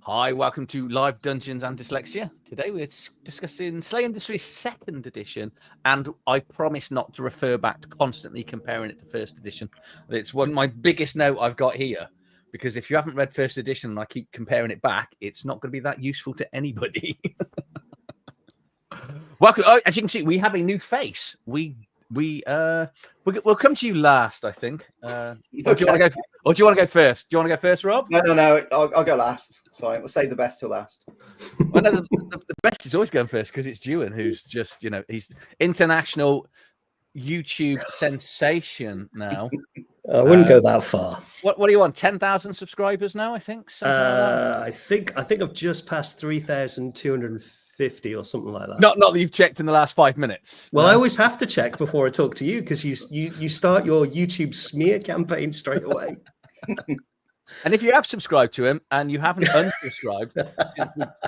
Hi, welcome to Live Dungeons and Dyslexia. Today we're discussing SLA Industries 2nd edition, and I promise not to refer back to constantly comparing it to 1st edition. It's my biggest note I've got here, because if you haven't read 1st edition and I keep comparing it back, it's not going to be that useful to anybody. Welcome. Oh, as you can see, we have a new face. We'll come to you last, I think. Or do you want to go? Or do you want to go first? Do you want to go first, Rob? No. I'll go last. Sorry, we'll save the best till last. Well, no, the best is always going first because it's Dewan, who's just he's international YouTube sensation now. I wouldn't go that far. What do you want? 10,000 subscribers now, I think. Something like that. I think I've just passed 3,250 or something like that. Not that you've checked in the last 5 minutes. Well, I always have to check before I talk to you because you start your YouTube smear campaign straight away. And if you have subscribed to him and you haven't unsubscribed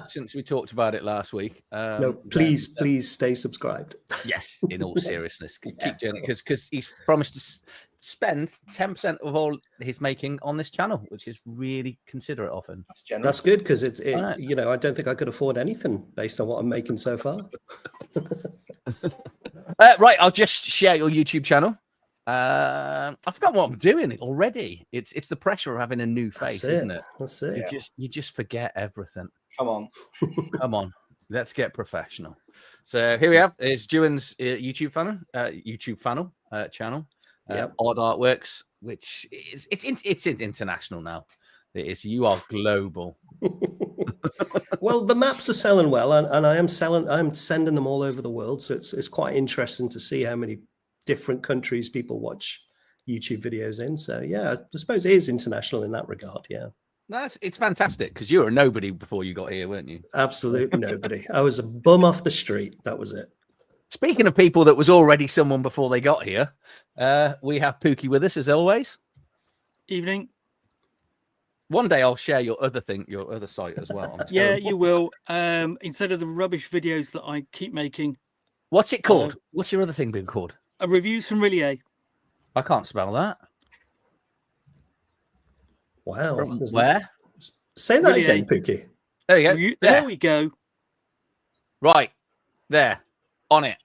since we talked about it last week, no, please stay subscribed. Yes, in all seriousness, keep doing it because he's promised to spend 10% of all his making on this channel, which is really considerate of him. That's generous. That's good because I don't think I could afford anything based on what I'm making so far. Right, I'll just share your YouTube channel. I forgot what I'm doing already. It's the pressure of having a new face, isn't it? That's it. You just forget everything. Come on. Let's get professional. So here we have is Dewan's YouTube channel. Odd Artworks, which it's international now. It is. You are global. Well, the maps are selling well, and I'm sending them all over the world. So it's quite interesting to see how many different countries people watch YouTube videos in. So yeah, I suppose it is international in that regard. Yeah. It's fantastic because you were a nobody before you got here, weren't you? Absolute nobody. I was a bum off the street. That was it. Speaking of people that was already someone before they got here, we have Pookie with us as always. Evening. One day I'll share your other site as well. Yeah, you will. Instead of the rubbish videos that I keep making. What's it called? What's your other thing being called? Reviews from Rillier. I can't spell that. Wow. Where? Say that Rillier. again, Pookie. There you go. There we go. Right. There. On it.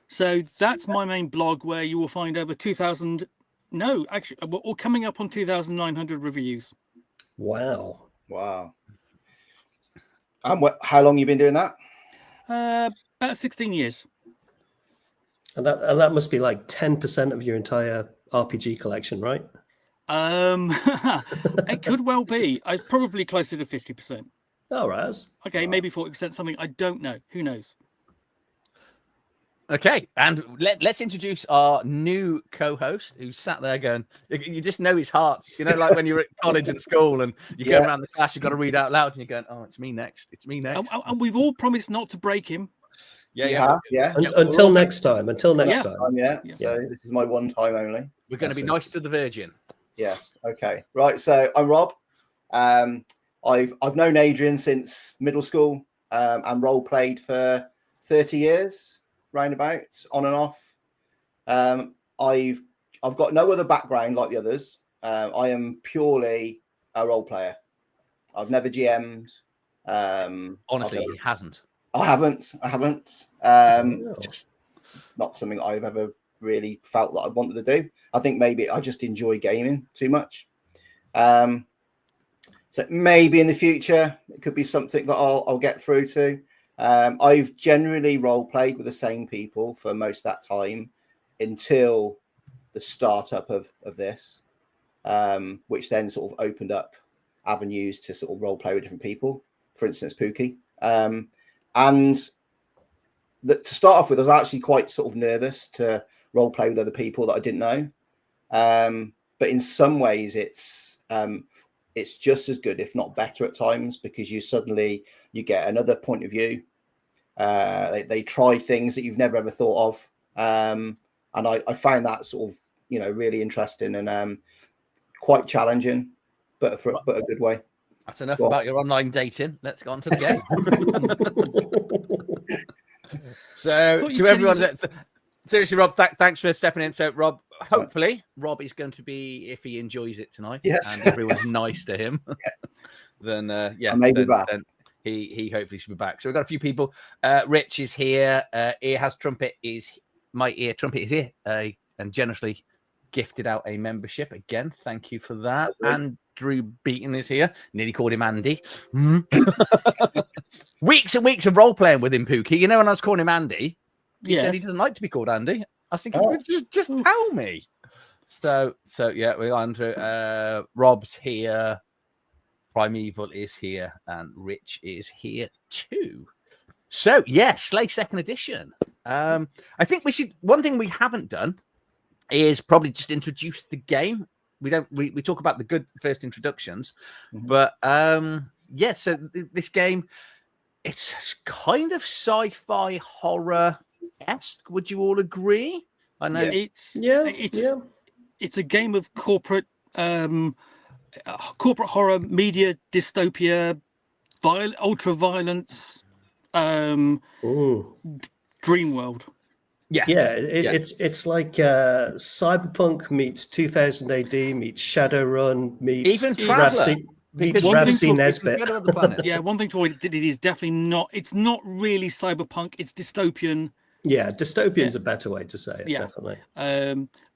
So that's my main blog where you will find over 2,000. No, actually, we're coming up on 2,900 reviews. Wow. And how long you been doing that? About 16 years. And that must be like 10% of your entire RPG collection, right? It could well be. I'm probably closer to 50%. All right. Okay, maybe 40%, something. I don't know. Who knows? Okay, and let's introduce our new co-host who sat there going, you just know his heart. You know, like when you're at college and school and you go around the class, you've got to read out loud and you're going, oh, it's me next. It's me next. And we've all promised not to break him. Yeah. Until next time. Until next time. So this is my one time only. We're going to be nice to the Virgin. Yes. Okay. Right. So I'm Rob. I've known Adrian since middle school and role played for 30 years, roundabout, on and off. I've got no other background like the others. I am purely a role player. I've never GM'd. Honestly, he hasn't. I haven't. Just not something I've ever really felt that I wanted to do. I think maybe I just enjoy gaming too much. So maybe in the future it could be something that I'll get through to. I've generally role played with the same people for most of that time until the startup of this, which then sort of opened up avenues to sort of role play with different people. For instance, Pookie. And to start off with, I was actually quite sort of nervous to role play with other people that I didn't know. But in some ways, it's just as good, if not better, at times, because you get another point of view. They try things that you've never ever thought of, and I found that sort of really interesting and quite challenging, but a good way. That's enough about your online dating. Let's go on to the game. So to everyone, seriously, Rob, thanks for stepping in. So Rob, hopefully Rob is going to be, if he enjoys it tonight, yes, and everyone's nice to him. then I may be back. then he hopefully should be back. So we've got a few people. Rich is here. Ear has trumpet is my ear trumpet is here, and generously gifted out a membership again. Thank you for that. Andrew Beaton is here. Nearly called him Andy. Weeks and weeks of role playing with him, Pookie. You know, when I was calling him Andy, he said he doesn't like to be called Andy. I was thinking, just tell me. So yeah, we're Andrew. Rob's here. Primeval is here, and Rich is here too. So yes, Slay Second Edition. I think we should. One thing we haven't done is probably just introduce the game. We talk about the good first introductions, but yeah. So this game, it's kind of sci-fi horror-esque. Would you all agree? I know it's a game of corporate horror, media dystopia, ultra violence, dream world. It's like Cyberpunk meets 2000 AD meets Shadowrun meets even Traveller. Ramsey Nesbitt. Yeah, one thing to avoid, it is definitely not. It's not really cyberpunk. It's dystopian. Yeah, dystopian's a better way to say it. Yeah. Definitely.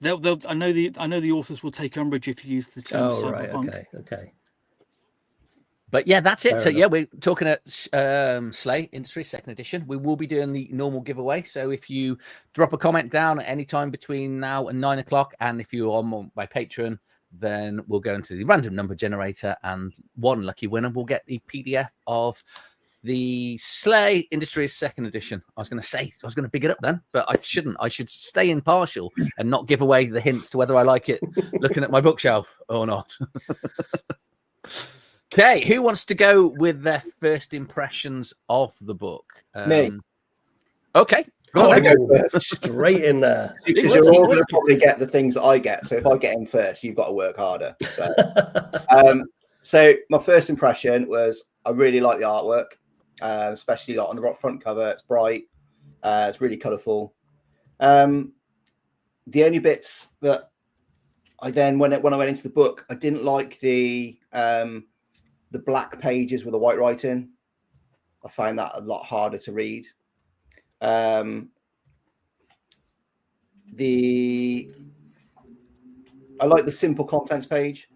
They'll. I know the authors will take umbrage if you use the term cyberpunk. Right. Okay. But yeah, that's it. So yeah, we're talking at Slay Industries Second Edition. We will be doing the normal giveaway. So if you drop a comment down at any time between now and 9 o'clock, and if you're on my Patreon, then we'll go into the random number generator, and one lucky winner will get the PDF of the Slay Industries Second Edition. I was going to big it up then, but I shouldn't. I should stay impartial and not give away the hints to whether I like it looking at my bookshelf or not. Okay, who wants to go with their first impressions of the book? Me. Okay. I go first. Straight in there. Because you're all going to probably get the things that I get. So if I get in first, you've got to work harder. So my first impression was I really like the artwork, especially like on the front cover. It's bright. It's really colourful. The only bits that I then, when I went into the book, I didn't like the black pages with the white writing. I find that a lot harder to read. I like the simple contents page,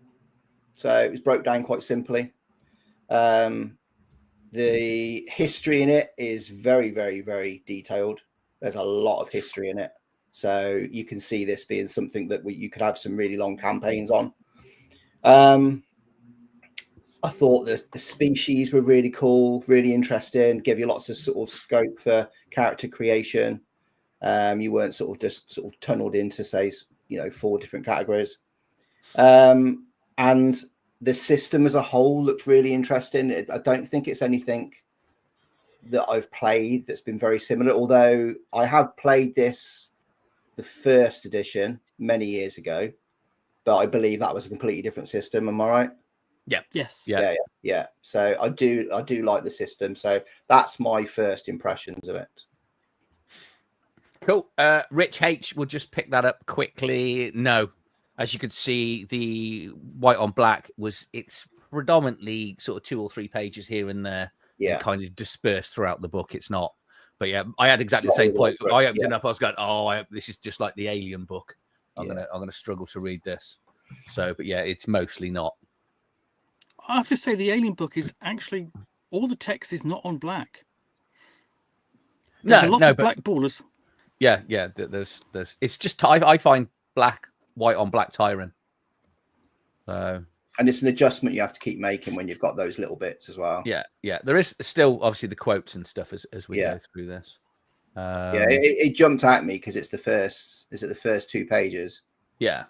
so it was broke down quite simply. The history in it is very, very, very detailed. There's a lot of history in it, so you can see this being something that you could have some really long campaigns on. I thought the species were really cool, really interesting, give you lots of sort of scope for character creation. You weren't sort of tunneled into, say, 4 different categories. And the system as a whole looked really interesting. I don't think it's anything that I've played that's been very similar, although I have played the first edition many years ago, but I believe that was a completely different system. Am I right? Yeah. Yes. Yeah. So I do like the system. So that's my first impressions of it. Cool. Rich H will just pick that up quickly. No, as you could see, the white on black it's predominantly sort of 2 or 3 pages here and there. Yeah. And kind of dispersed throughout the book. It's not. But yeah, I had exactly the same point. I opened it up. I was going, this is just like the Alien book. I'm gonna struggle to read this. So, but yeah, it's mostly not. I have to say, the Alien book is actually all the text is not on black. There's a lot of black borders. Yeah. There's. It's just I find white on black Tyran. So. And it's an adjustment you have to keep making when you've got those little bits as well. Yeah. There is still obviously the quotes and stuff as we go through this. It jumped at me because it's the first 2 pages. Yeah.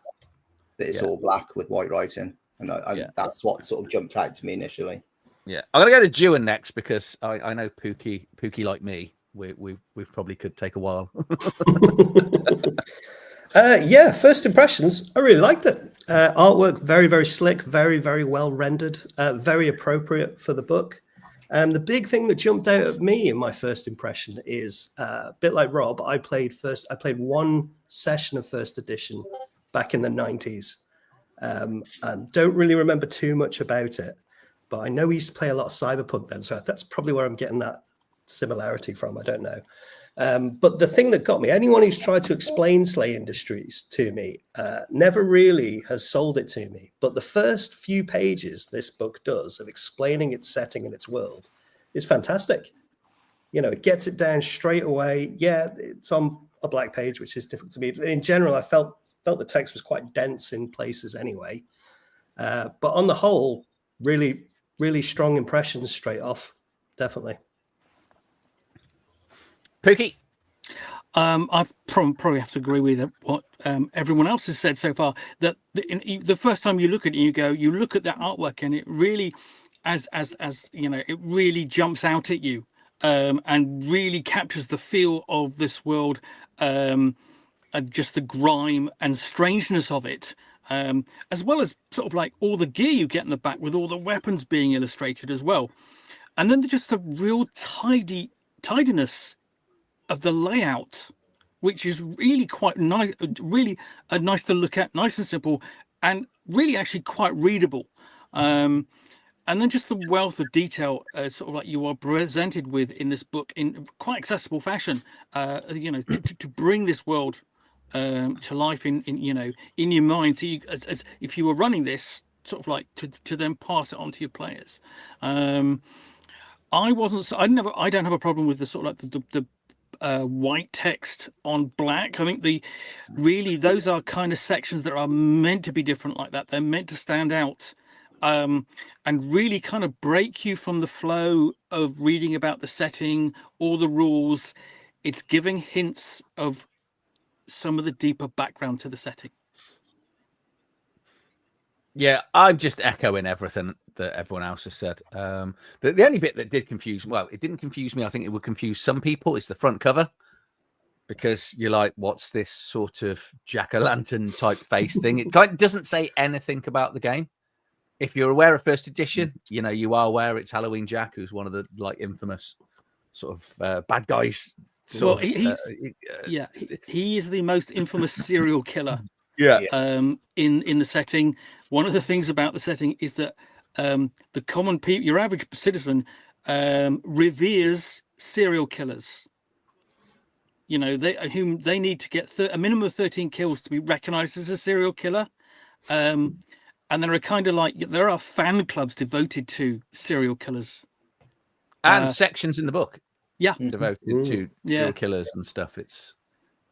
That it's all black with white writing. And that's what sort of jumped out to me initially. Yeah, I'm gonna go to Dewan next because I know Pookie like me. We probably could take a while. First impressions. I really liked it. Artwork very, very slick, very, very well rendered, very appropriate for the book. The big thing that jumped out at me in my first impression is a bit like Rob. I played 1 session of first edition back in the 90s. And don't really remember too much about it. but I know we used to play a lot of Cyberpunk then, so that's probably where I'm getting that similarity from. I don't know. But the thing that got me, anyone who's tried to explain SLA Industries to me never really has sold it to me. But the first few pages this book does of explaining its setting and its world is fantastic. You know, it gets it down straight away. Yeah, it's on a black page, which is difficult to me. In general, I felt the text was quite dense in places anyway. But on the whole, really, really strong impressions straight off. Definitely. Pookie? I probably have to agree with what everyone else has said so far. That the first time you look at it, you look at that artwork, and it really, as you know, it really jumps out at you, and really captures the feel of this world, and just the grime and strangeness of it, as well as sort of like all the gear you get in the back with all the weapons being illustrated as well, and then just the real tidiness of the layout, which is really quite nice, really nice to look at, nice and simple, and really actually quite readable. And then just the wealth of detail, sort of like you are presented with in this book in quite accessible fashion. You know, to bring this world to life in your mind, so as if you were running this, sort of like to then pass it on to your players. I don't have a problem with the sort of like the white text on black. I think those are kind of sections that are meant to be different like that. They're meant to stand out, and really kind of break you from the flow of reading about the setting or the rules. It's giving hints of some of the deeper background to the setting. Yeah, I'm just echoing everything that everyone else has said. The only bit that did confuse, well, it didn't confuse me. I think it would confuse some people. Is the front cover, because you're like, what's this sort of jack-o'-lantern type face thing? It kind of doesn't say anything about the game. If you're aware of first edition, you know you are aware it's Halloween Jack, who's one of the like infamous sort of bad guys. He is the most infamous serial killer. Yeah. In the setting. One of the things about the setting is that the common people, your average citizen, reveres serial killers. You know, they need to get a minimum of 13 kills to be recognized as a serial killer. And there are fan clubs devoted to serial killers. And sections in the book. Yeah. Devoted to serial killers and stuff.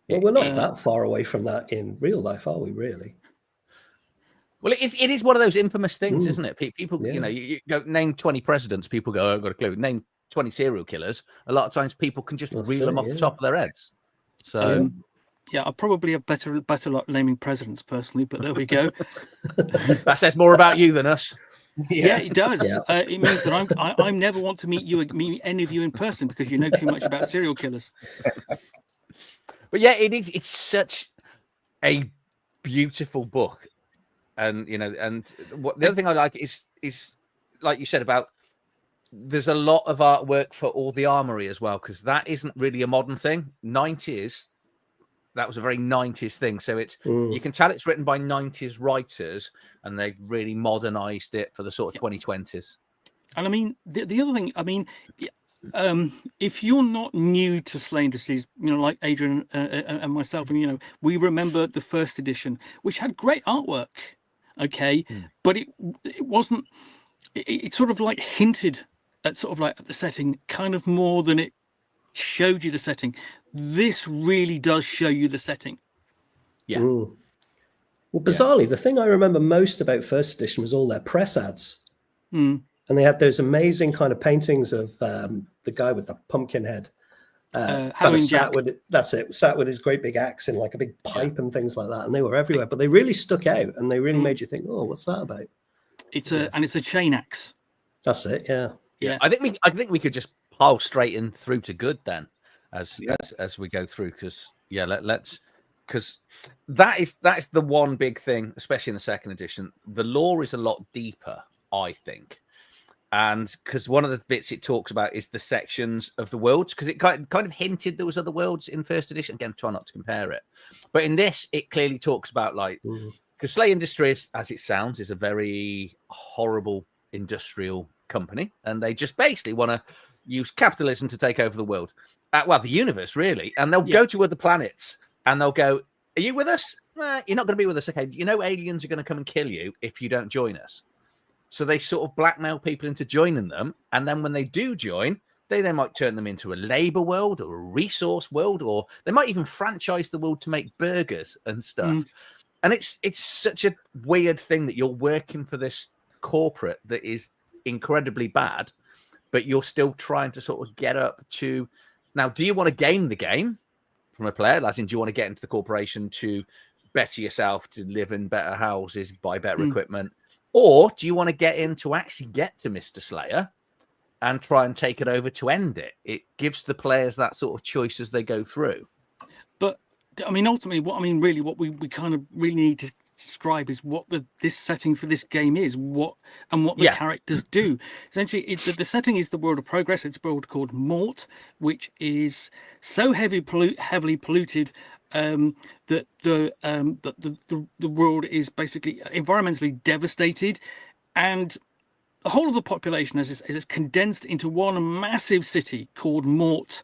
Well, we're not that far away from that in real life, are we, really? Well, it is one of those infamous things, isn't it? People, you know, you go name 20 presidents, people go, oh, I've got a clue. Name 20 serial killers. A lot of times people can just reel them off the top of their heads. So, I probably have better luck naming presidents personally, but there we go. That says more about you than us. Yeah, it does. Yeah. It means that I never want to meet any of you in person because you know too much about serial killers. But yeah, it is. It's such a beautiful book, and you know, and the other thing I like is like you said about there's a lot of artwork for all the armory as well, because that isn't really a modern thing. 90s, that was a very 90s thing. So it's you can tell it's written by 90s writers, and they really modernized it for the sort of 2020s. And I mean, the other thing, I mean, if you're not new to SLA Industries, you know, like Adrian and myself, and you know, we remember the first edition, which had great artwork, okay, but it wasn't. It sort of like hinted at sort of like the setting kind of more than it showed you the setting. This really does show you the setting. Yeah. Well, bizarrely, the thing I remember most about first edition was all their press ads. And they had those amazing kind of paintings of the guy with the pumpkin head. Kind of sat with his great big axe in like a big pipe and things like that. And they were everywhere, but they really stuck out and they really made you think, oh, what's that about? It's a chain axe. That's it. Yeah. Yeah. I think we could just pile straight in through to good then as we go through. Cause because that's the one big thing, especially in the second edition. The lore is a lot deeper, I think. And because one of the bits it talks about is the sections of the worlds, because it kind of hinted there was other worlds in first edition. Again, try not to compare it. But in this, it clearly talks about like, because SLA Industries, as it sounds, is a very horrible industrial company, and they just basically want to use capitalism to take over the world. Well, the universe, really. And they'll go to other planets and they'll go, are you with us? You're not going to be with us. Okay, you know aliens are going to come and kill you if you don't join us. So they sort of blackmail people into joining them. And then when they do join, they might turn them into a labor world or a resource world, or they might even franchise the world to make burgers and stuff. And it's such a weird thing that you're working for this corporate that is incredibly bad, but you're still trying to sort of get up to... Now, do you want to game the game from a player? As in, do you want to get into the corporation to better yourself, to live in better houses, buy better equipment? Or do you want to get in to actually get to Mr. Slayer and try and take it over to end it? It gives the players that sort of choice as they go through. But, I mean, ultimately, what we kind of really need to describe is what this setting for this game is, what the characters do. Essentially, the setting is the world of progress. It's a world called Mort, which is so heavily polluted that the world is basically environmentally devastated, and the whole of the population is condensed into one massive city called Mort,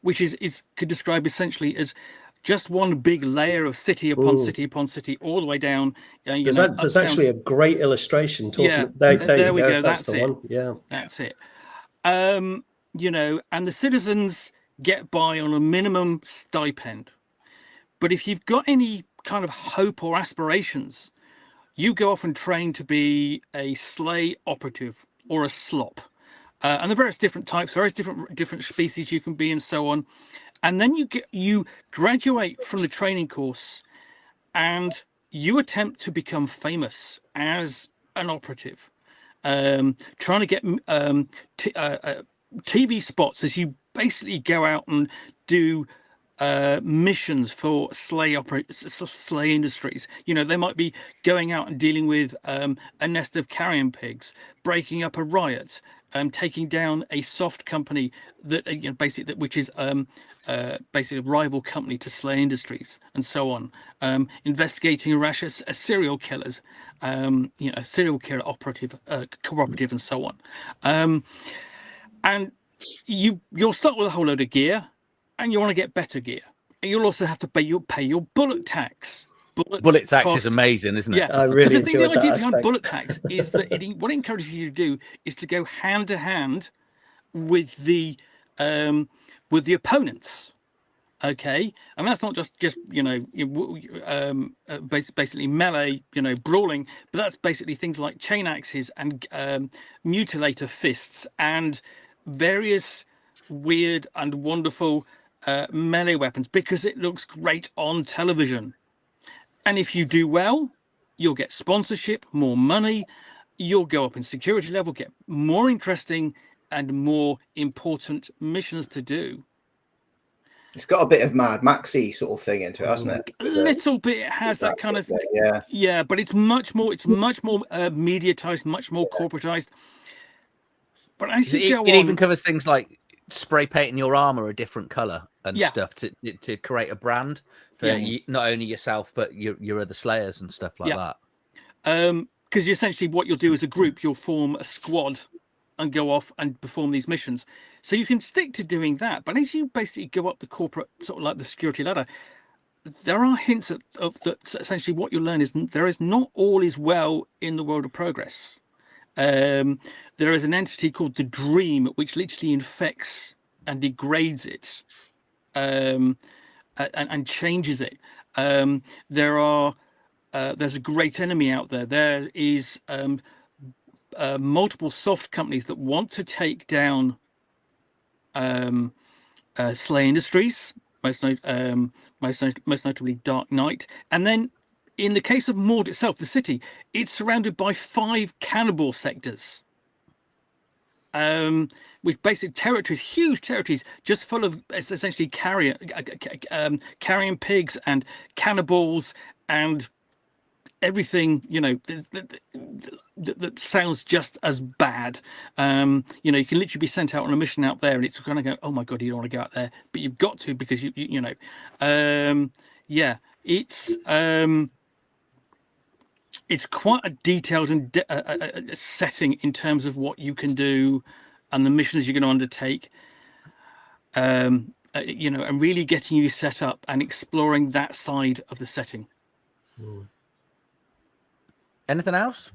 which could describe essentially as just one big layer of city upon city upon city, all the way down. There's actually a great illustration. There we go. That's the one. Yeah, that's it. And the citizens get by on a minimum stipend. But if you've got any kind of hope or aspirations, you go off and train to be a SLA operative or a slop. And the various different types, various different species you can be, and so on. And then you graduate from the training course, and you attempt to become famous as an operative, trying to get TV spots as you basically go out and do missions for SLA Industries. They might be going out and dealing with a nest of carrion pigs, breaking up a riot, taking down a soft company that which is basically a rival company to SLA Industries, and so on. Investigating a rash of serial killers, a serial killer operative, cooperative, and so on. And you'll start with a whole load of gear, and you want to get better gear. And you'll also have to pay your bullet tax. Bullet tax is amazing, isn't it? Yeah, I really enjoyed the idea that behind aspect. bullet tax is that what it encourages you to do is to go hand to hand with the opponents. Okay, I mean, that's not just basically melee, brawling, but that's basically things like chain axes and mutilator fists and various weird and wonderful melee weapons, because it looks great on television. And if you do well, you'll get sponsorship, more money, you'll go up in security level, get more interesting and more important missions to do. It's got a bit of Mad Maxy sort of thing into it, hasn't it? A little bit. It has that kind of, yeah, but it's much more mediatized, much more corporatized. But as you go on, it even covers things like spray painting your armor a different color and stuff to create a brand for not only yourself but your other slayers and stuff like that. Because essentially what you'll do as a group, you'll form a squad and go off and perform these missions. So you can stick to doing that, but as you basically go up the corporate, sort of like the security ladder, there are hints of that. Essentially what you learn is there is not all is well in the world of progress. There is an entity called the Dream, which literally infects and degrades it, and changes it. There's a great enemy out there. There is multiple soft companies that want to take down SLA Industries, most notably Dark Knight, and then. In the case of Mort itself, the city, it's surrounded by 5 cannibal sectors, with basic territories, huge territories, just full of essentially carrion pigs and cannibals and everything, that sounds just as bad. You can literally be sent out on a mission out there, and it's kind of go, oh my god, you don't want to go out there, but you've got to because it's. it's quite a detailed and setting in terms of what you can do and the missions you're going to undertake. You know, and really getting you set up and exploring that side of the setting. Anything else?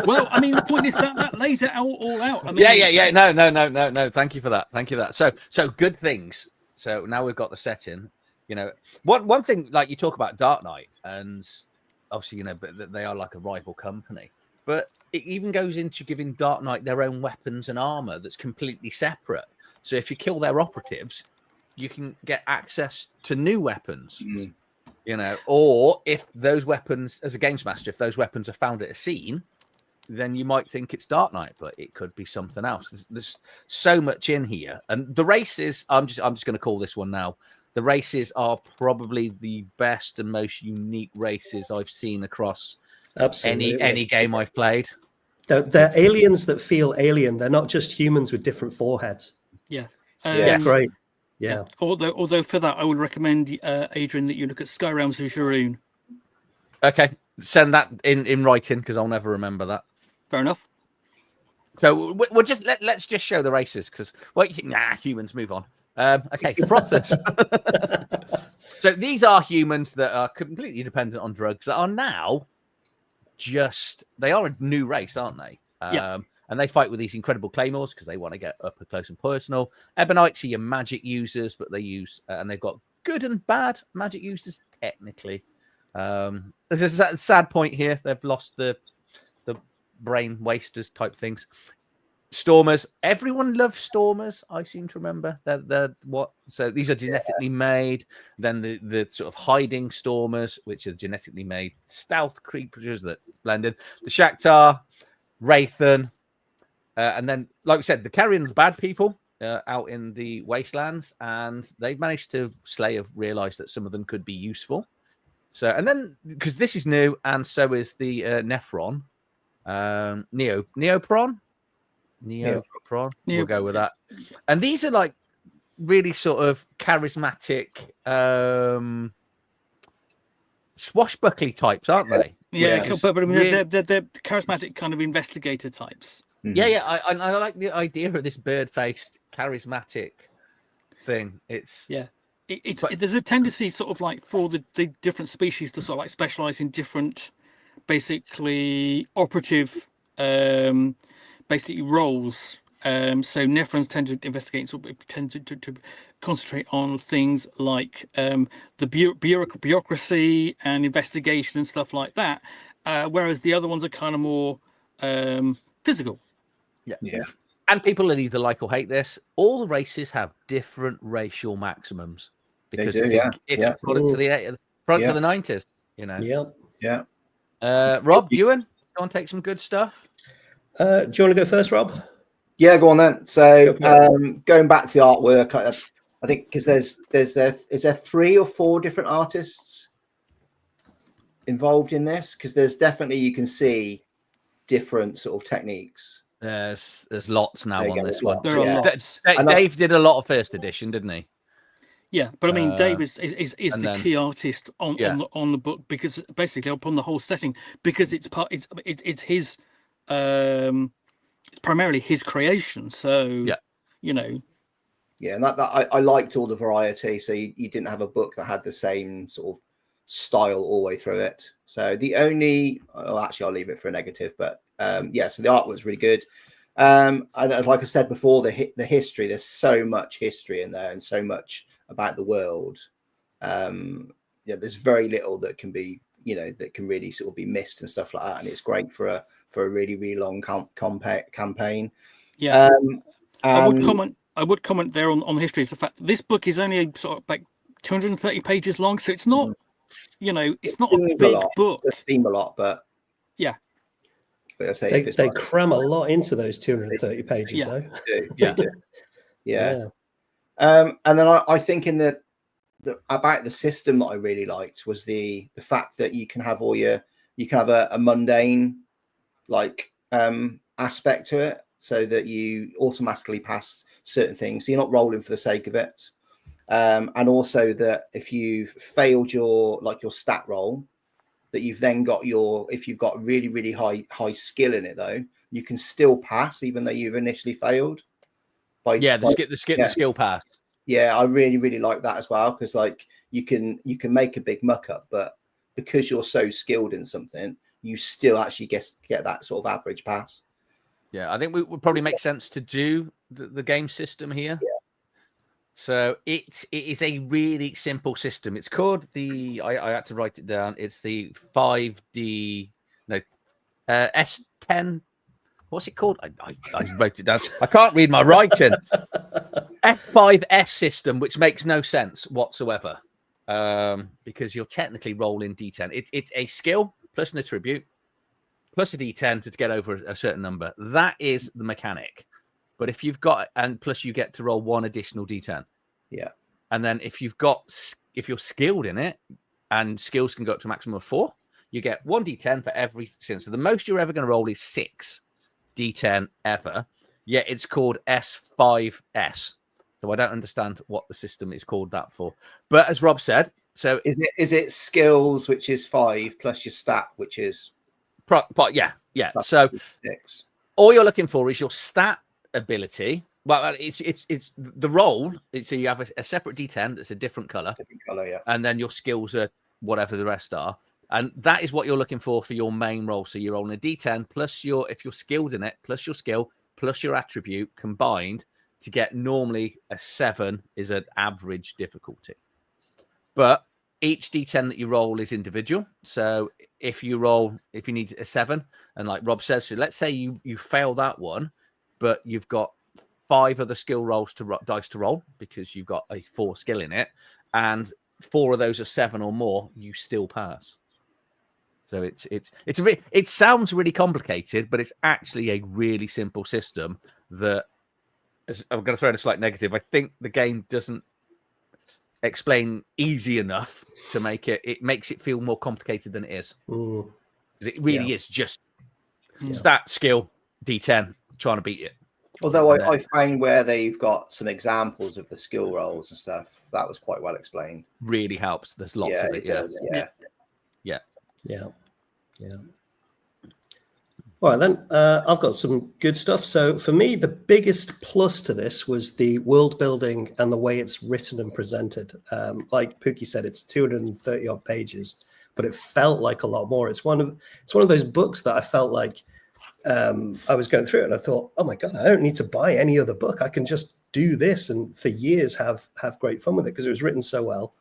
Well, I mean, the point is that lays it all out. I mean, yeah. No. Thank you for that. So good things. So now we've got the setting. You know, one thing, like you talk about Dark Knight, and obviously, you know, but they are like a rival company. But it even goes into giving Dark Knight their own weapons and armor that's completely separate. So if you kill their operatives, you can get access to new weapons. You know, or if those weapons, as a games master, if those weapons are found at a scene, then you might think it's Dark Knight, but it could be something else. There's so much in here, and the races. I'm just going to call this one now. The races are probably the best and most unique races I've seen across any game I've played. They're aliens that feel alien. They're not just humans with different foreheads. Yeah, it's great. Yeah. Although for that, I would recommend Adrian that you look at Sky Realms of Sharoon. Okay, send that in writing because I'll never remember that. Fair enough. So we'll just let's just show the races because humans move on. Okay, frothers. So these are humans that are completely dependent on drugs that are now they are a new race, aren't they? And they fight with these incredible claymores because they want to get up close and personal. Ebonites are your magic users, but they use and they've got good and bad magic users technically. There's a sad point here. They've lost the brain wasters type things. Stormers. Everyone loves Stormers. I seem to remember. They're what? So these are genetically made. Then the sort of hiding Stormers, which are genetically made stealth creatures that blend in. The Shakhtar, Wraithen. And then, like we said, the Carrien, the bad people out in the wastelands, and they've managed to have realized that some of them could be useful. So, and then because this is new, and so is the Nephron, Neopron. We'll go with that. And these are like really sort of charismatic, swashbuckly types, aren't they? Yeah, but I mean, they're charismatic kind of investigator types. Yeah. I like the idea of this bird-faced, charismatic thing. It's there's a tendency, sort of like for the different species to sort of like specialize in different, basically operative, basically roles. So Nephrons tend to investigate, sort of tend to concentrate on things like the bureaucracy and investigation and stuff like that, whereas the other ones are kind of more physical. Yeah. And people will either like or hate this. All the races have different racial maximums because it's a product to the 90s. You know. Rob, you want to take some good stuff? Do you want to go first, Rob? Yeah, go on then. So going back to the artwork, I think because is there 3 or 4 different artists involved in this? Because there's definitely, you can see different sort of techniques. There's lots now on this one. There are lots. Dave did a lot of first edition, didn't he? Yeah, but I mean, Dave is the key artist on the book, because basically upon the whole setting, because it's his primarily his creation. So you know. Yeah, and that I liked all the variety. So you didn't have a book that had the same sort of style all the way through it. So the only, actually, I'll leave it for a negative, but so the art was really good. And like I said before, the history, there's so much history in there and so much about the world. There's very little that can be, that can really sort of be missed and stuff like that. And it's great for a really, really long campaign. Yeah. I would comment there on the history is the fact that this book is only sort of like 230 pages long, so it's not, it's not a big book. It seems a lot, but yeah. But I say they cram a lot into those 230 pages, though. Yeah. And then I think in the about the system that I really liked was the fact that you can have a mundane aspect to it, so that you automatically pass certain things. So you're not rolling for the sake of it. And also that if you've failed your stat roll, that you've then got if you've got really high skill in it, though, you can still pass even though you've initially failed. The skill pass. Yeah, I really like that as well, because like you can make a big muck up, but because you're so skilled in something, you still actually get that sort of average pass. Yeah, I think it would probably make sense to do the game system here. Yeah. So it is a really simple system. It's called I had to write it down. It's the 5D S10. What's it called? I wrote it down. I can't read my writing. S5S system, which makes no sense whatsoever, because you're technically rolling D10. It's a skill plus an attribute plus a D10 to get over a certain number. That is the mechanic. But if you've got, and plus you get to roll one additional D10. Yeah. And then if you're skilled in it, and skills can go up to a maximum of 4, you get 1 D10 for every sin. So the most you're ever going to roll is 6 D10 ever. Yet it's called S5S. So I don't understand what the system is called that for. But as Rob said, so is it skills, which is 5, plus your stat, which is yeah. So 6. All you're looking for is your stat ability. Well, it's the roll. So you have a separate D10 that's a different color. Different color, yeah. And then your skills are whatever the rest are. And that is what you're looking for your main roll. So you're rolling a D10 plus if you're skilled in it, plus your skill, plus your attribute combined to get normally a 7 is an average difficulty. But each D10 that you roll is individual. So if you need a 7, and like Rob says, so let's say you fail that one, but you've got 5 other skill rolls dice to roll because you've got a 4 skill in it, and 4 of those are 7 or more, you still pass. So it sounds really complicated, but it's actually a really simple system that, I'm going to throw in a slight negative, I think the game doesn't explain easy enough to make it makes it feel more complicated than it is. Because it really is just stat, skill, D10, trying to beat it. Although I find where they've got some examples of the skill rolls and stuff, that was quite well explained. Really helps. There's lots of it. Yeah. All right, then I've got some good stuff. So for me, the biggest plus to this was the world building and the way it's written and presented. Like Pookie said, it's 230 odd pages, but it felt like a lot more. It's one of those books that I felt like I was going through it and I thought, oh my God, I don't need to buy any other book. I can just do this and for years have great fun with it because it was written so well.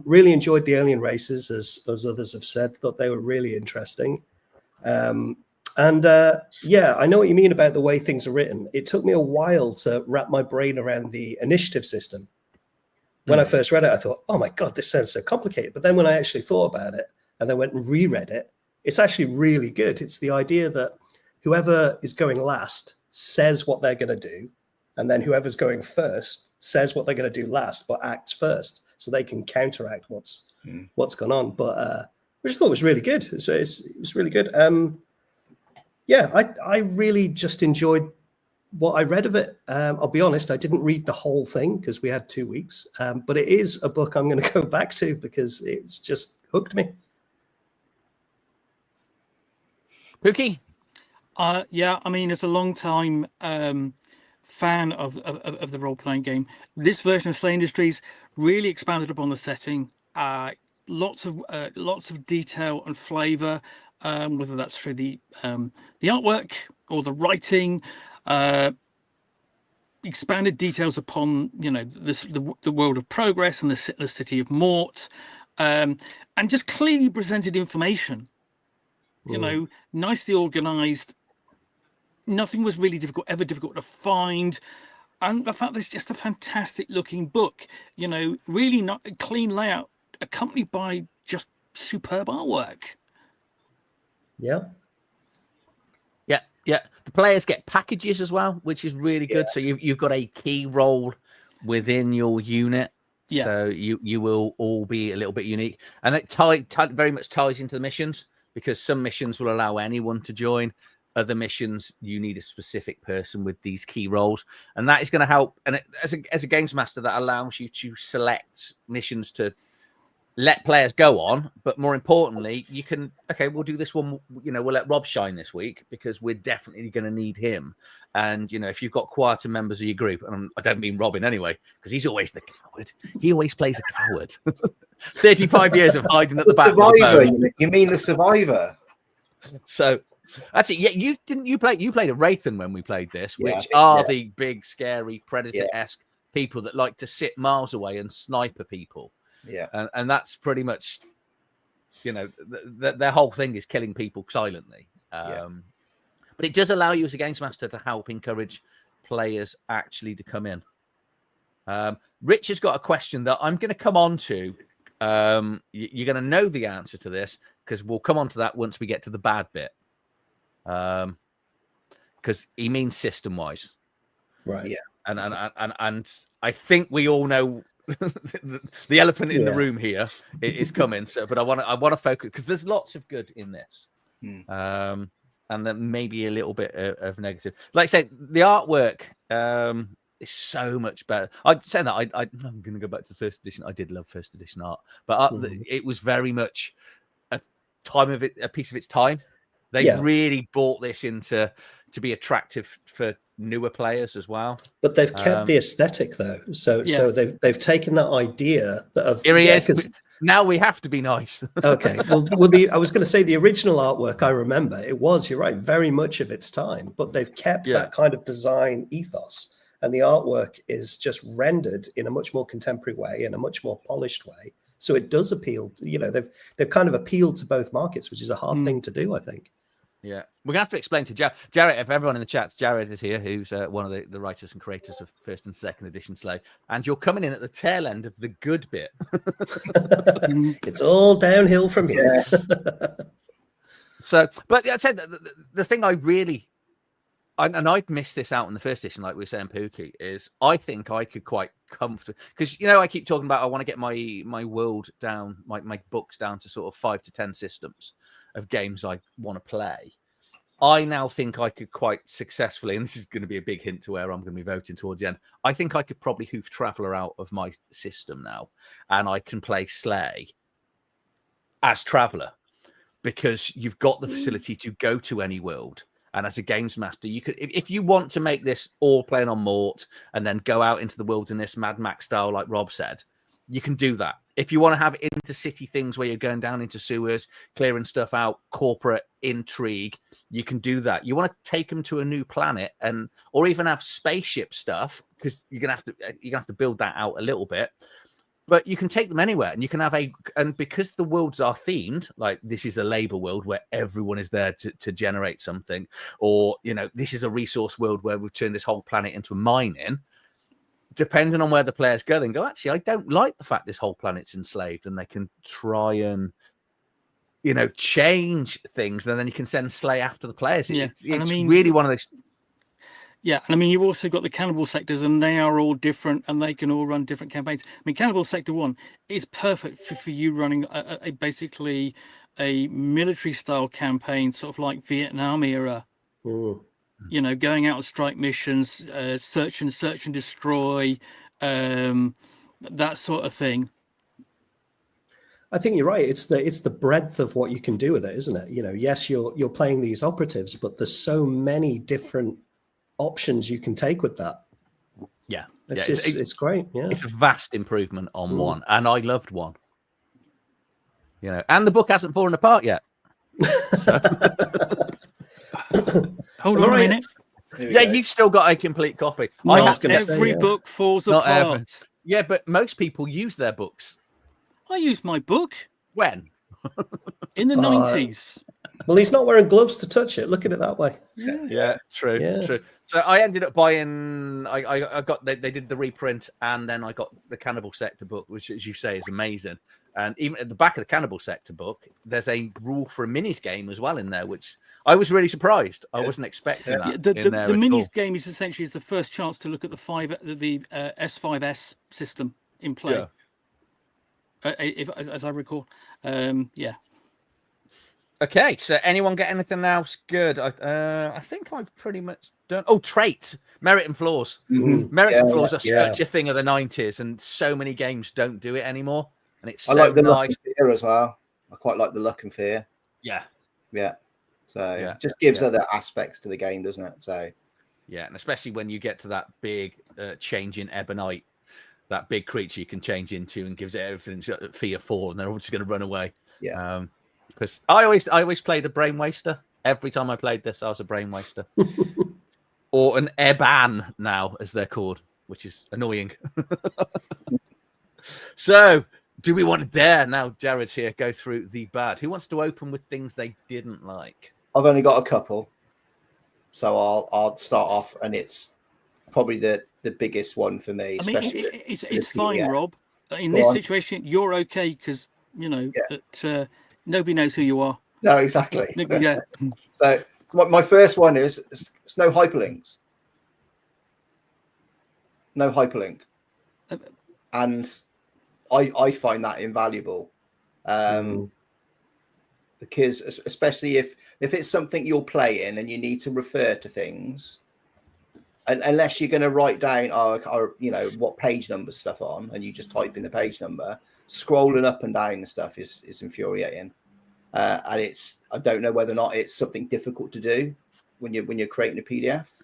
Really enjoyed the alien races, as others have said, thought they were really interesting. I know what you mean about the way things are written. It took me a while to wrap my brain around the initiative system. When I first read it, I thought, oh my God, this sounds so complicated. But then when I actually thought about it and then went and reread it, it's actually really good. It's the idea that whoever is going last says what they're going to do. And then whoever's going first says what they're going to do last, but acts first. So they can counteract what's gone on. But which I thought was really good. So it was really good. I really just enjoyed what I read of it. I'll be honest, I didn't read the whole thing because we had 2 weeks. But it is a book I'm going to go back to because it's just hooked me. Pookie? I mean, as a long time fan of the role-playing game, this version of SLA Industries really expanded upon the setting. Lots of detail and flavor, whether that's through the artwork or the writing, expanded details upon the world of progress and the city of Mort, and just clearly presented information. Nicely organized. Nothing was really ever difficult to find. And the fact that it's just a fantastic looking book, really not a clean layout, accompanied by just superb artwork. Yeah. The players get packages as well, which is really good. So you've got a key role within your unit. Yeah. So you will all be a little bit unique. And it very much ties into the missions, because some missions will allow anyone to join. Other missions, you need a specific person with these key roles, and that is going to help. And as a games master, that allows you to select missions to let players go on, but more importantly, you can, okay, we'll do this one, we'll let Rob shine this week because we're definitely going to need him. And, if you've got quieter members of your group, and I don't mean Robin anyway, because he's always the coward. He always plays a coward. 35 years of hiding at the back. Survivor, you mean the survivor? So that's it. Yeah, you played a Wraithen when we played this, which are the big, scary, predator-esque people that like to sit miles away and sniper people. Yeah, and that's pretty much, their whole thing is killing people silently. But it does allow you as a games master to help encourage players actually to come in. Rich has got a question that I'm going to come on to. You're going to know the answer to this because we'll come on to that once we get to the bad bit. Because he means system-wise, right? Yeah, and I think we all know. The elephant in the room here is coming. So, but I want to focus because there's lots of good in this, and then maybe a little bit of negative. Like I said, the artwork is so much better. I'd say that I'm going to go back to the first edition. I did love first edition art, but it was very much a piece of its time. They really brought this into to be attractive for newer players as well. But they've kept the aesthetic though. So they've taken that idea of here he is. Now we have to be nice. Okay. Well, I was going to say the original artwork. I remember you're right, very much of its time. But they've kept that kind of design ethos, and the artwork is just rendered in a much more contemporary way, in a much more polished way. So it does appeal. They've kind of appealed to both markets, which is a hard thing to do, I think. Yeah, we're gonna have to explain to Jared. If everyone in the chats, Jared is here, who's one of the writers and creators of first and second edition Slay, and you're coming in at the tail end of the good bit. It's all downhill from here. So, but I said the thing I really, and I'd missed this out in the first edition, like we were saying, Pookie, is I think I could quite comfortably, because I keep talking about I want to get my world down, my books down to sort of 5 to 10 systems of games I want to play. I now think I could quite successfully, and this is going to be a big hint to where I'm going to be voting towards the end, I think I could probably hoof Traveller out of my system now, and I can play Slay as Traveller, because you've got the facility to go to any world. And as a games master, you could, if you want to make this all playing on Mort and then go out into the wilderness, Mad Max style, like Rob said, you can do that. If you want to have intercity things where you're going down into sewers, clearing stuff out, corporate intrigue, you can do that. You want to take them to a new planet, or even have spaceship stuff, because you're gonna have to build that out a little bit. But you can take them anywhere, and you can have and because the worlds are themed, like this is a labor world where everyone is there to generate something, or this is a resource world where we've turned this whole planet into a mining. Depending on where the players go, then go, actually, I don't like the fact this whole planet's enslaved, and they can try and, change things, and then you can send Slay after the players. It's really one of those. Yeah, and you've also got the cannibal sectors, and they are all different, and they can all run different campaigns. Cannibal Sector 1 is perfect for you running basically a military-style campaign, sort of like Vietnam era. Ooh. Going out on strike missions, search and destroy, that sort of thing. I think you're right. It's the breadth of what you can do with it, isn't it? Yes, you're playing these operatives, but there's so many different options you can take with that. Yeah, it's great. Yeah, it's a vast improvement on one, and I loved one. And the book hasn't fallen apart yet. So. Hold on a minute. Yeah, you've still got a complete copy. Not every book falls apart. Ever. Yeah, but most people use their books. I used my book. When? In the 90s. Well, he's not wearing gloves to touch it. Look at it that way. Yeah, true. So I ended up buying. I got. They did the reprint, and then I got the Cannibal Sector book, which, as you say, is amazing. And even at the back of the Cannibal Sector book, there's a rule for a minis game as well in there, which I was really surprised. I wasn't expecting that. The minis game is essentially the first chance to look at the S5S system in play. As I recall, yeah. Okay, so anyone get anything else good? I think I've pretty much done. Oh, traits, merit and flaws. Mm-hmm. Merits and flaws are such a thing of the 90s, and so many games don't do it anymore. and it's I so like the luck nice. and fear as well. I quite like the luck and fear. Yeah, Yeah. So Yeah, just gives yeah. other aspects to the game, doesn't it? So yeah, and especially when you get to that big change in Ebonite, that big creature you can change into, and gives it everything fear 4, and they're all just going to run away. yeah. Because I always played a brain waster. Every time I played this, I was a brain waster, or an Eban now, as they're called, which is annoying. So, do we want to dare now? Jared's here. Go through the bad. Who wants to open with things they didn't like? I've only got a couple, so I'll start off, and it's probably the biggest one for me. I mean, Especially it's fine, Rob. In Go this on. situation, you're okay because you know that nobody knows who you are. No, exactly. Yeah. So my first one is it's no hyperlinks. No hyperlink. And I find that invaluable. Because especially if it's something you're playing and you need to refer to things, and unless you're going to write down what page number stuff on, and you just type in the page number, scrolling up and down and stuff is infuriating. And I don't know whether or not it's something difficult to do when you're creating a PDF,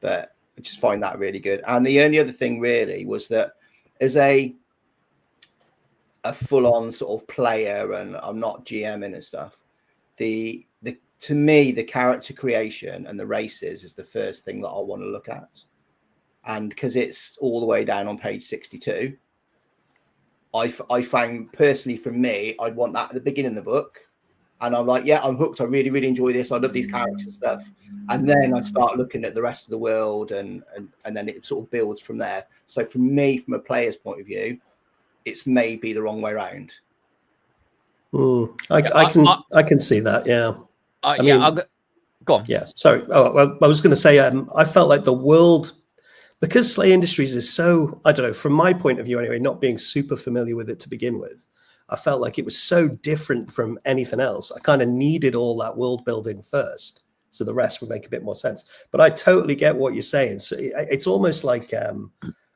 but I just find that really good. And the only other thing really was that as a full-on sort of player, and I'm not GMing and stuff, to me the character creation and the races is the first thing that I want to look at. And because it's all the way down on page 62, I found personally, for me, I'd want that at the beginning of the book. And I'm like, yeah, I'm hooked. I really, really enjoy this. I love these characters and stuff. And then I start looking at the rest of the world, and then it sort of builds from there. So for me, from a player's point of view, it's maybe the wrong way around. I can see that. Yeah. Go on. Yeah. Sorry. Oh, well, I was going to say, I felt like the world, because SLA Industries is so, I don't know, from my point of view anyway, not being super familiar with it to begin with, I felt like it was so different from anything else. I kind of needed all that world building first, so the rest would make a bit more sense. But I totally get what you're saying. So it's almost like a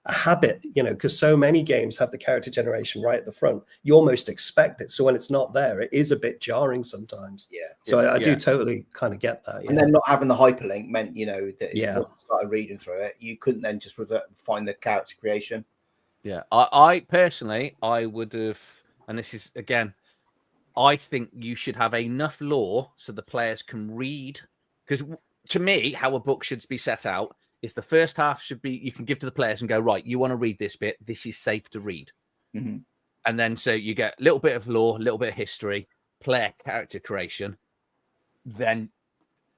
habit, because so many games have the character generation right at the front. You almost expect it. So when it's not there, it is a bit jarring sometimes. Yeah. So I do totally kind of get that. Yeah. And then not having the hyperlink meant, that if Yeah. you started reading through it, you couldn't then just find the character creation. Yeah. I personally, I would have, and this is, again, I think you should have enough lore so the players can read. Because to me, how a book should be set out is the first half should be, you can give to the players and go, right, you want to read this bit. This is safe to read. Mm-hmm. And then so you get a little bit of lore, a little bit of history, player character creation. Then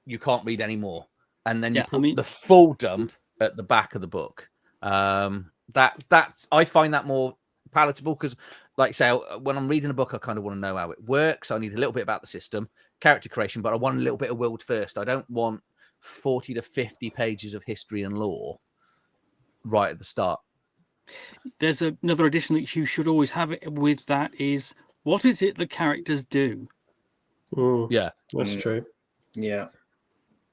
you can't read anymore. And then you put the full dump at the back of the book. That's I find that more palatable, because, like I say, when I'm reading a book, I kind of want to know how it works. I need a little bit about the system, character creation, but I want a little bit of world first. I don't want 40 to 50 pages of history and lore right at the start. There's another addition that you should always have it with, that is, what is it the characters do? Yeah, that's true. Yeah.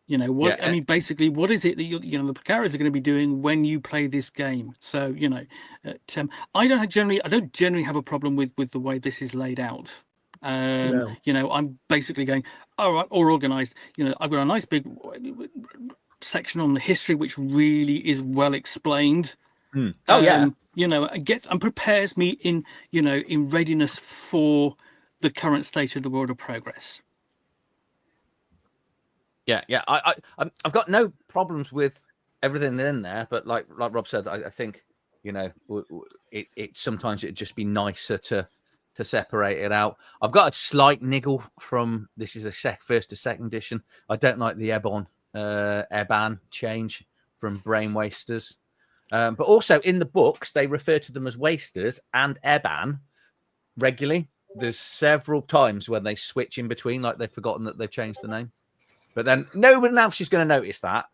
I mean, basically, what is it that the characters are going to be doing when you play this game? So, I don't generally have a problem with the way this is laid out. No. I'm basically going, all right, all organized. I've got a nice big section on the history, which really is well explained. Oh yeah. And prepares me in readiness for the current state of the world of progress. Yeah. I've got no problems with everything in there, but like Rob said, I think it sometimes it'd just be nicer to separate it out. I've got a slight niggle from this is a first to second edition. I don't like the Eban change from brain wasters, but also in the books they refer to them as wasters and Eban regularly. There's several times when they switch in between, like they've forgotten that they've changed the name. But then no one else is going to notice that.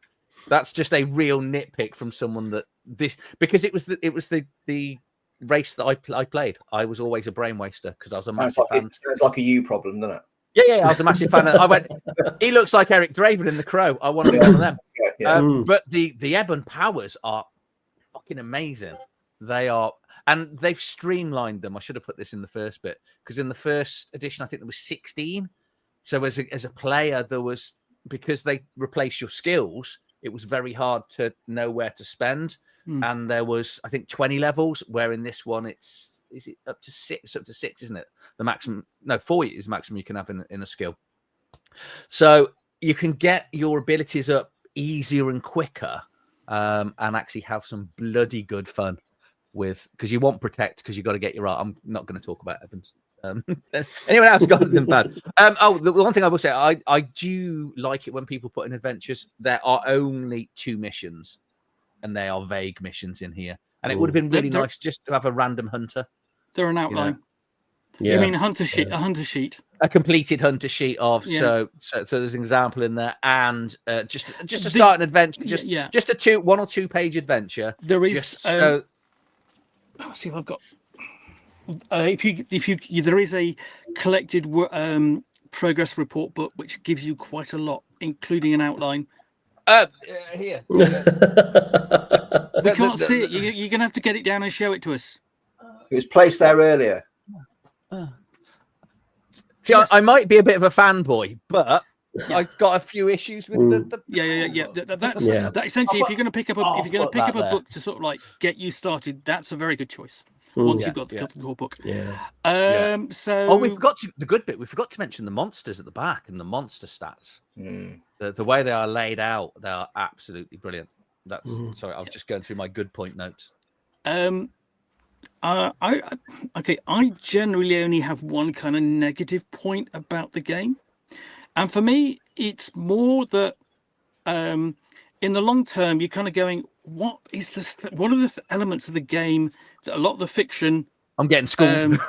That's just a real nitpick from someone because it was the race that I played. I was always a brain waster because I was a massive fan. Sounds like a you problem, doesn't it? Yeah, I was a massive fan. I went, he looks like Eric Draven in The Crow. I want to be one of them. Yeah. But the Ebon powers are fucking amazing. They are, and they've streamlined them. I should have put this in the first bit, because in the first edition, I think there was 16. So as a player, there was, because they replaced your skills, it was very hard to know where to spend. And there was, I think, 20 levels, where in this one, is it up to 6? Up to 6, isn't it? The maximum, no, 4 is the maximum you can have in a skill. So you can get your abilities up easier and quicker, and actually have some bloody good fun with, because you want protect, because you've got to get your art. I'm not going to talk about Evans. Anyone else got anything bad? The one thing I will say, I do like it when people put in adventures, there are only 2 missions, and they are vague missions in here. And it would have been really nice just to have a random hunter. They're an outline. You know? You mean a hunter sheet? A hunter sheet. A completed hunter sheet of so there's an example in there, and just to start an adventure, just a 1 or 2 page adventure. There is. Just so... Let's see if I've got. If you there is a collected progress report book which gives you quite a lot, including an outline. Here. We can't see it. You're gonna have to get it down and show it to us. It was placed there earlier. See, I might be a bit of a fanboy, but I've got a few issues with the... That essentially, if you're going to pick up a book to sort of like get you started, that's a very good choice. Once you've got the core book. So we forgot the good bit. We forgot to mention the monsters at the back and the monster stats. The way they are laid out, they are absolutely brilliant. That's sorry, I'm just going through my good point notes. I generally only have one kind of negative point about the game, and for me, it's more that in the long term, you're kind of going, what is this? What are the elements of the game that a lot of the fiction? I'm getting schooled.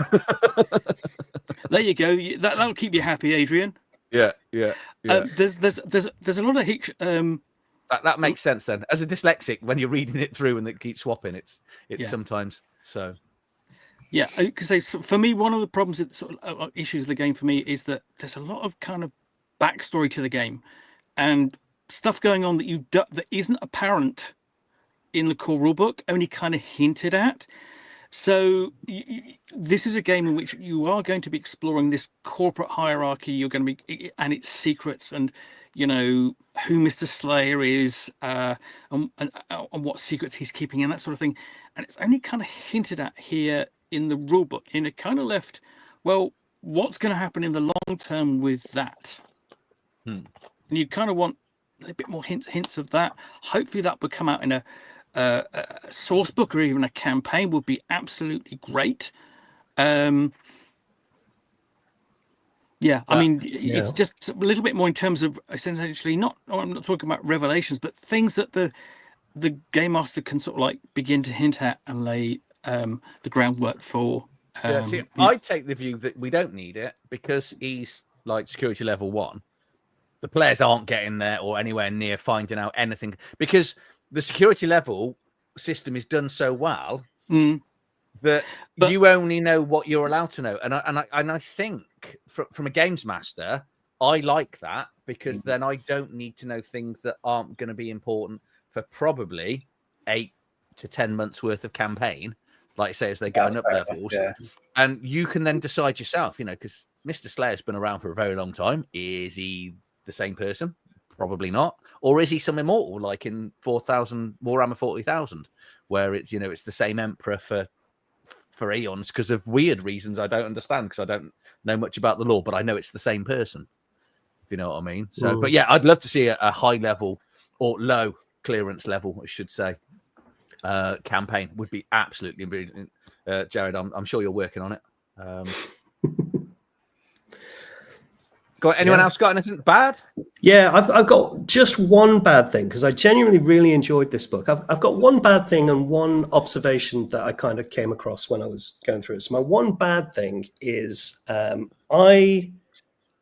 There you go. That'll keep you happy, Adrian. Yeah. There's a lot of that makes sense then. As a dyslexic, when you're reading it through and it keeps swapping, it's sometimes so. Yeah, because for me, one of the problems, issues of the game for me is that there's a lot of kind of backstory to the game, and stuff going on that isn't apparent in the core rulebook, only kind of hinted at. So this is a game in which you are going to be exploring this corporate hierarchy. You're going to be, and its secrets, and who Mr. Slayer is, and what secrets he's keeping, and that sort of thing. And it's only kind of hinted at here in the rulebook, and it kind of left, well, what's going to happen in the long term with that? And you kind of want a bit more hints of that. Hopefully that would come out in a source book or even a campaign would be absolutely great. I mean, it's just a little bit more in terms of essentially I'm not talking about revelations, but things that the game master can sort of like begin to hint at and lay the groundwork for. I take the view that we don't need it because he's like security level 1. The players aren't getting there or anywhere near finding out anything because the security level system is done so well that you only know what you're allowed to know. And I think from a games master, I like that because then I don't need to know things that aren't going to be important for probably 8 to 10 months worth of campaign, like I say, as they're going up levels. And you can then decide yourself, because Mr. Slayer's been around for a very long time. Is he the same person? Probably not. Or is he some immortal like in Warhammer 40,000, where it's it's the same emperor for eons because of weird reasons I don't understand because I don't know much about the lore, but I know it's the same person. If you know what I mean. So, but yeah, I'd love to see a high level or low clearance level, I should say. Campaign would be absolutely brilliant. Jared, I'm sure you're working on it. Anyone else got anything bad? Yeah, I've got just one bad thing because I genuinely really enjoyed this book. I've got one bad thing and one observation that I kind of came across when I was going through it. So my one bad thing is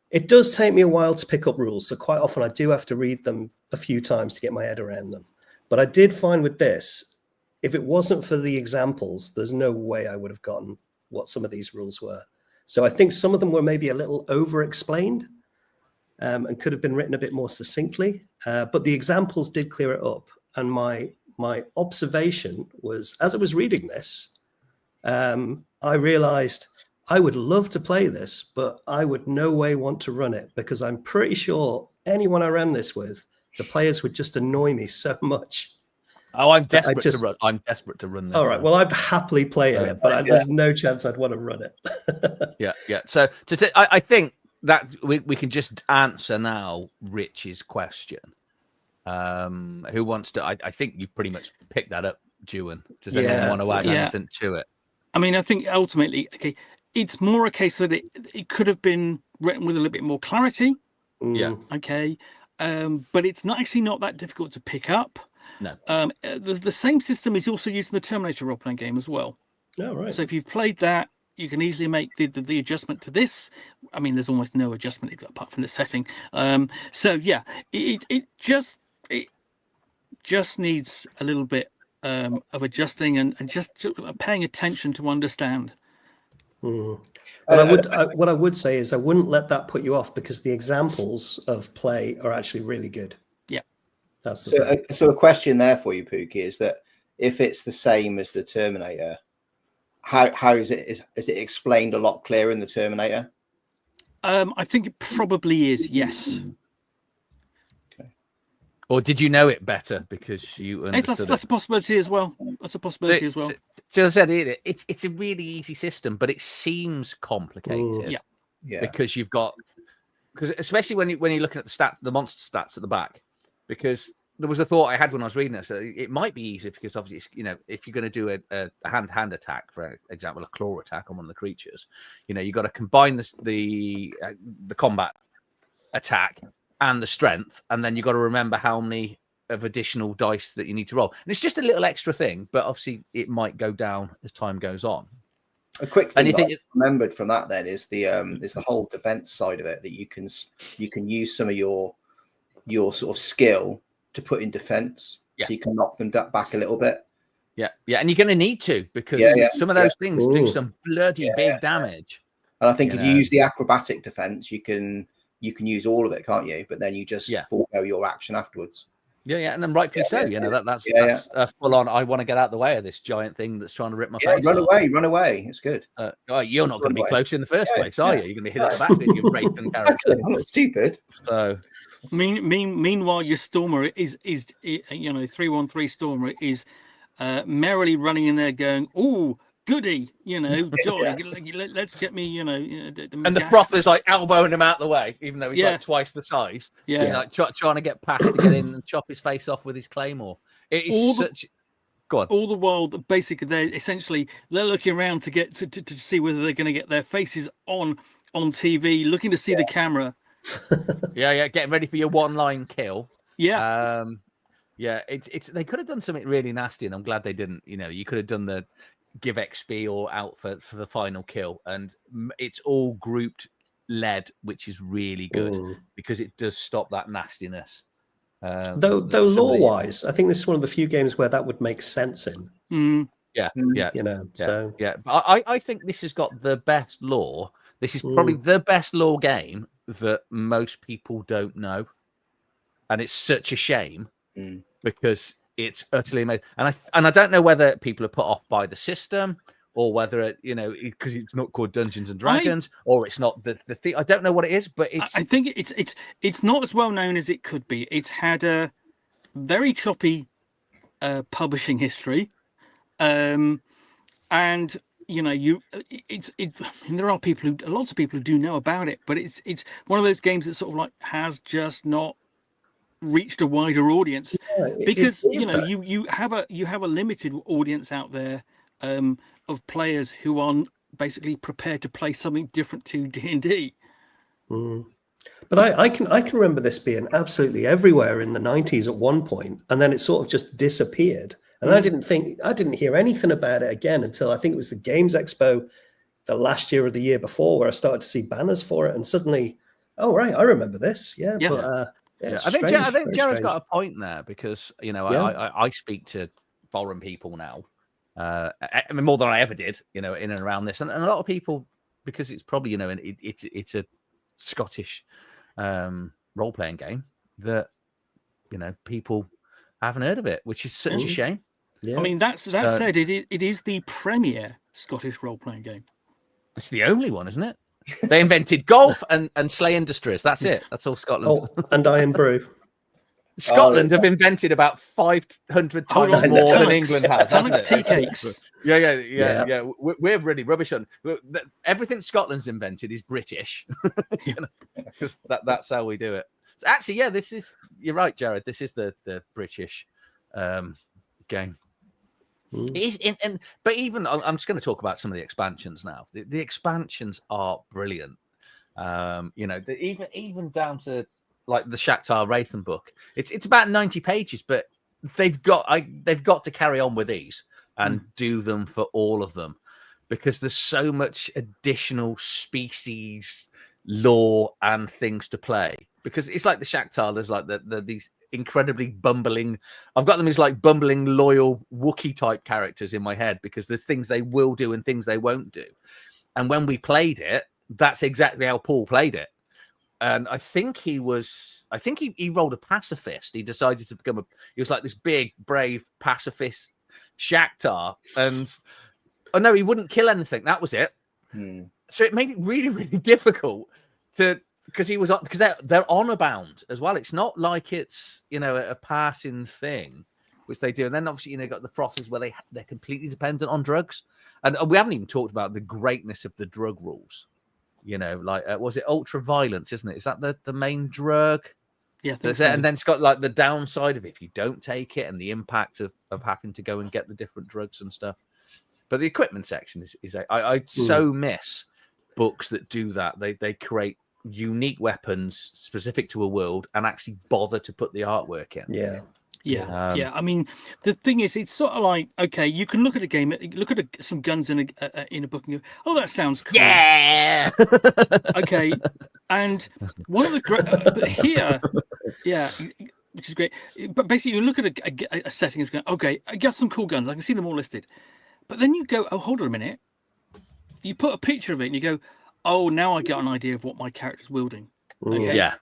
it does take me a while to pick up rules. So quite often I do have to read them a few times to get my head around them. But I did find with this, if it wasn't for the examples, there's no way I would have gotten what some of these rules were. So I think some of them were maybe a little over-explained and could have been written a bit more succinctly. But the examples did clear it up. And my my observation was, as I was reading this, I realized I would love to play this, but I would no way want to run it, because I'm pretty sure anyone I ran this with, the players would just annoy me so much. Oh, I'm desperate to run. I'm desperate to run this. All right. Well, I'd happily play in it, but there's no chance I'd want to run it. Yeah. So I think that we can just answer now Rich's question. Who wants to? I think you've pretty much picked that up, Juan. Does anyone want to add anything to it? I mean, I think ultimately, okay, it's more a case that it could have been written with a little bit more clarity. Yeah. Okay. But it's not that difficult to pick up. No. The same system is also used in the Terminator role-playing game as well. Oh, right. So if you've played that, you can easily make the adjustment to this. I mean, there's almost no adjustment apart from the setting. So yeah, it just needs a little bit of adjusting and just paying attention to understand. But what I would say is I wouldn't let that put you off, because the examples of play are actually really good. Yeah. That's the thing. So a question there for you, Pookie, is that if it's the same as the Terminator, how is it explained a lot clearer in the Terminator? I think it probably is, yes. Okay. Or did you know it better because you understood that's a possibility as well. That's a possibility as well. So as I said, it's a really easy system, but it seems complicated. Yeah. Because especially when you're looking at the monster stats at the back, because there was a thought I had when I was reading this. It might be easy because obviously, if you're going to do a hand-to-hand attack, for example, a claw attack on one of the creatures, you've got to combine the combat attack and the strength, and then you've got to remember how many of additional dice that you need to roll. And it's just a little extra thing, but obviously it might go down as time goes on. A quick thing that I remembered from that then is the whole defense side of it, that you can use some of your sort of skill to put in defense, so you can knock them back a little bit. Yeah, and you're going to need to, because some of those things do some bloody big damage. And I think if you use the acrobatic defense, you can use all of it, can't you? But then you just forego your action afterwards. Yeah, and then rightfully so. That's full on. I want to get out of the way of this giant thing that's trying to rip my face run off. Run away. It's good. You're not going to be close in the first place, are you? You're going to hit at the back with your Wraithen character. I'm not stupid. So, meanwhile, your Stormer is 313 Stormer is merrily running in there, going, "Ooh, goody, joy. Let's get me, and the Frother's like elbowing him out the way, even though he's like twice the size. Yeah, he's like trying to get past to get in and chop his face off with his claymore. It is Go on. All the while, basically, they're looking around to get to see whether they're going to get their faces on TV, looking to see the camera. Getting ready for your one-line kill. Yeah. It's they could have done something really nasty, and I'm glad they didn't. You could have done the give XP or out for the final kill, and it's all grouped lead, which is really good because it does stop that nastiness. Though lore wise, I think this is one of the few games where that would make sense in. But I think this has got the best lore. This is probably the best lore game that most people don't know, and it's such a shame because it's utterly amazing. And I don't know whether people are put off by the system, or whether because it's not called Dungeons and Dragons, or it's not the thing. I don't know what it is, but I think it's not as well known as it could be. It's had a very choppy publishing history, and there are lots of people who do know about it, but it's one of those games that sort of like has just not reached a wider audience because you have a limited audience out there of players who are basically prepared to play something different to D&D. But I can remember this being absolutely everywhere in the 90s at one point, and then it sort of just disappeared. And I didn't hear anything about it again until I think it was the Games Expo the last year or the year before, where I started to see banners for it, and suddenly, oh right, I remember this. I think Jared's got a point there, because I speak to foreign people now. I mean, more than I ever did, in and around this, and a lot of people, because it's probably it's a Scottish role playing game that people haven't heard of it, which is such a shame. Yeah. I mean, that said, it is the premier Scottish role-playing game. It's the only one, isn't it? They invented golf and SLA Industries. That's it. That's all Scotland. Oh, and Iron Brew. Scotland have invented about 500 times more than England has, hasn't it? Tea cakes. Yeah. We're really rubbish on everything Scotland's invented is British, because that's how we do it. So actually, yeah, you're right, Jared. This is the British game. It is, but even I'm just going to talk about some of the expansions now. The expansions are brilliant. Even down to like the Shakhtar Wraithen book. It's about 90 pages, but they've got to carry on with these and do them for all of them, because there's so much additional species, lore, and things to play. Because it's like the Shakhtar, there's like these incredibly bumbling. I've got them as like bumbling, loyal Wookiee type characters in my head, because there's things they will do and things they won't do. And when we played it, that's exactly how Paul played it. And I think he rolled a pacifist. He decided to become he was like this big, brave pacifist Shakhtar. And no, he wouldn't kill anything. That was it. So it made it really, really difficult because they're honor bound as well. It's not like it's, a passing thing, which they do. And then obviously, got the Frothers where they're completely dependent on drugs. And we haven't even talked about the greatness of the drug rules. Was it ultra violence, isn't it? Is that the main drug? Yeah, I think so. And then it's got like the downside of if you don't take it and the impact of having to go and get the different drugs and stuff. But the equipment section I so miss books that do that. They create unique weapons specific to a world and actually bother to put the artwork in. Yeah. I mean, the thing is, it's sort of like, okay, you can look at a game, look at some guns in a book and go, oh, that sounds cool. Yeah. Okay. And one of the great here, yeah, which is great. But basically, you look at a setting and go, okay, I got some cool guns. I can see them all listed. But then you go, oh, hold on a minute. You put a picture of it and you go, oh, now I get an idea of what my character's wielding. Okay? Yeah.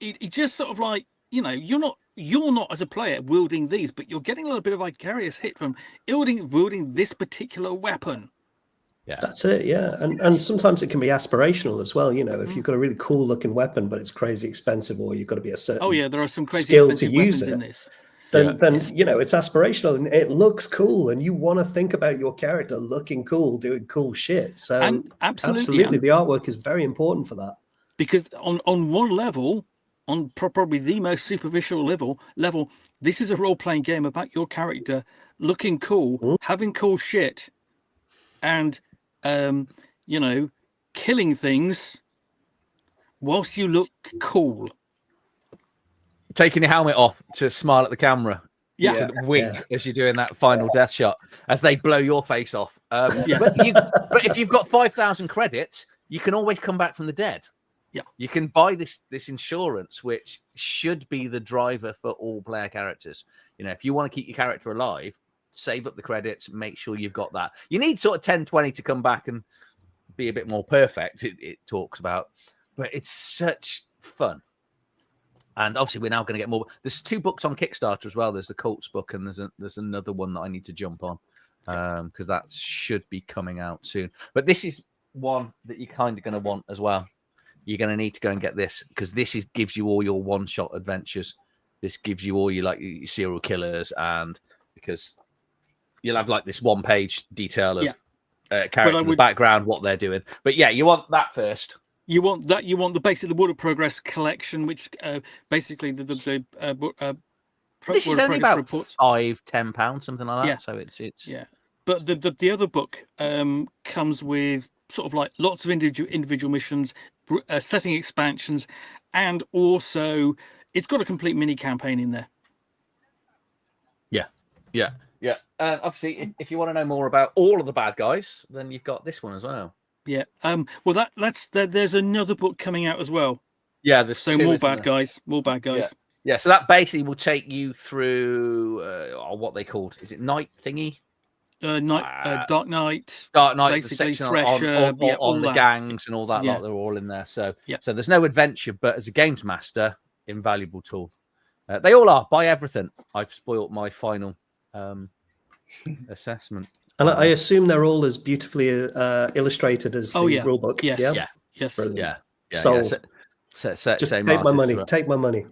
It just sort of like, you're not as a player wielding these, but you're getting a little bit of vicarious hit from wielding this particular weapon. Yeah, that's it. Yeah, and sometimes it can be aspirational as well. If you've got a really cool looking weapon, but it's crazy expensive, or you've got to be a certain there are some crazy skill to expensive use weapons it. in this. Then it's aspirational and it looks cool, and you want to think about your character looking cool, doing cool shit. So and absolutely, the artwork is very important for that. Because on one level, on probably the most superficial level, this is a role-playing game about your character looking cool, having cool shit, and killing things whilst you look cool. Taking your helmet off to smile at the camera. Yeah. To wink as you're doing that final death shot as they blow your face off. But if you've got 5,000 credits, you can always come back from the dead. Yeah. You can buy this insurance, which should be the driver for all player characters. If you want to keep your character alive, save up the credits, make sure you've got that. You need sort of 10, 20 to come back and be a bit more perfect, it talks about. But it's such fun. And obviously, we're now going to get more. There's 2 books on Kickstarter as well. There's the Cults book, and there's another one that I need to jump on because that should be coming out soon. But this is one that you're kind of going to want as well. You're going to need to go and get this because gives you all your one-shot adventures. This gives you all your serial killers, and because you'll have like this one-page detail of character in the background, what they're doing. But yeah, you want that first. You want that. You want the Word of Progress collection, which basically the this is only about reports. £5-10, something like that. Yeah. So it's But the other book comes with sort of like lots of individual missions, setting expansions, and also it's got a complete mini campaign in there. Yeah. Obviously, if you want to know more about all of the bad guys, then you've got this one as well. Yeah. Well, there's another book coming out as well. Yeah. There's more bad guys. More bad guys. Yeah. So that basically will take you through what they called. Is it Night Thingy? Dark Knight. Dark Knight. The basically section Thresher, on the gangs and all that. Yeah. They're all in there. So there's no adventure, but as a games master, invaluable tool. They all are. Buy everything. I've spoilt my final assessment. And I assume they're all as beautifully illustrated as the rulebook. Yes. Yeah. Yes. Brilliant. Yeah. Sold. Just take my money. Take my money.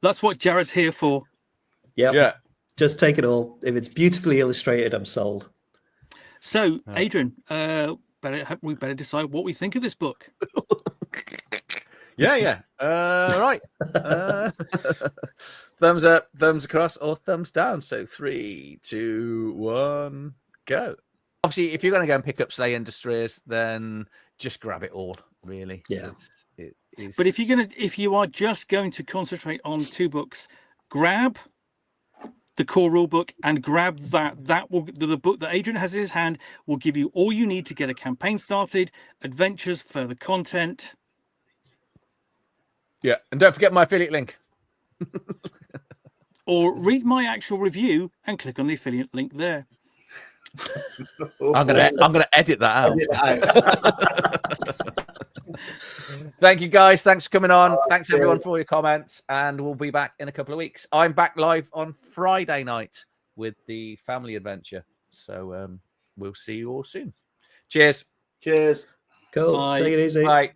That's what Jared's here for. Yep. Yeah. Just take it all. If it's beautifully illustrated, I'm sold. So, Adrian, we better decide what we think of this book. Yeah. Right. Thumbs up, thumbs across, or thumbs down. So 3, 2, 1, go. Obviously, if you're going to go and pick up SLA Industries, then just grab it all. Really. Yeah. It is... But if you are just going to concentrate on 2 books, grab the core rule book and grab the book that Adrian has in his hand will give you all you need to get a campaign started, adventures, further content. Yeah, and don't forget my affiliate link. Or read my actual review and click on the affiliate link there. I'm gonna edit that out. Thank you guys. Thanks for coming on. Thanks everyone for all your comments, and we'll be back in a couple of weeks. I'm back live on Friday night with the family adventure, so we'll see you all soon. Cheers. Cheers. Cool. Bye. Take it easy. Bye.